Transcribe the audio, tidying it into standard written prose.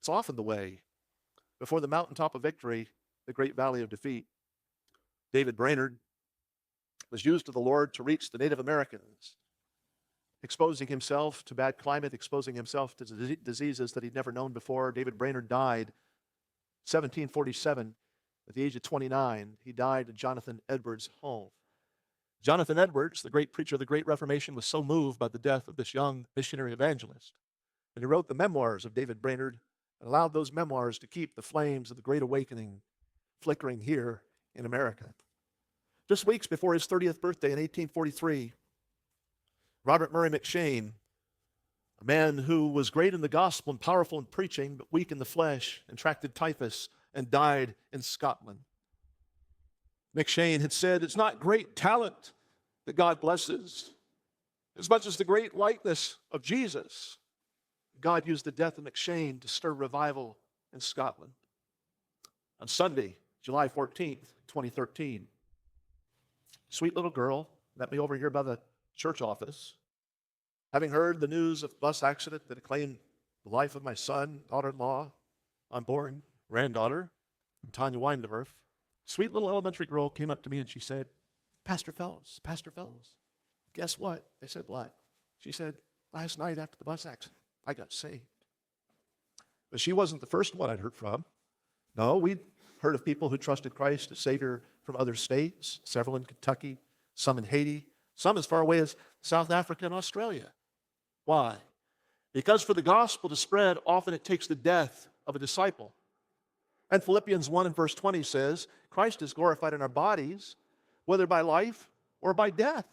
It's often the way. Before the mountaintop of victory, the great valley of defeat. David Brainerd was used of the Lord to reach the Native Americans, exposing himself to bad climate, exposing himself to diseases that he'd never known before. David Brainerd died 1747 at the age of 29. He died at Jonathan Edwards' home. Jonathan Edwards, the great preacher of the Great Reformation, was so moved by the death of this young missionary evangelist that he wrote the memoirs of David Brainerd and allowed those memoirs to keep the flames of the Great Awakening flickering here in America. Just weeks before his 30th birthday in 1843, Robert Murray McCheyne, a man who was great in the gospel and powerful in preaching, but weak in the flesh, contracted typhus and died in Scotland. McCheyne had said, it's not great talent that God blesses, as much as the great likeness of Jesus. God used the death of McCheyne to stir revival in Scotland. On Sunday, July 14th, 2013, sweet little girl met me over here by the church office. Having heard the news of the bus accident that had claimed the life of my son, daughter-in-law, unborn granddaughter, Tanya Weindorf, sweet little elementary girl came up to me and she said, Pastor Fellows, guess what? I said, what? She said, last night after the bus accident, I got saved. But she wasn't the first one I'd heard from. No, we'd heard of people who trusted Christ as Savior from other states, several in Kentucky, some in Haiti, some as far away as South Africa and Australia. Why? Because for the gospel to spread, often it takes the death of a disciple. And Philippians 1 and verse 20 says, Christ is glorified in our bodies, whether by life or by death.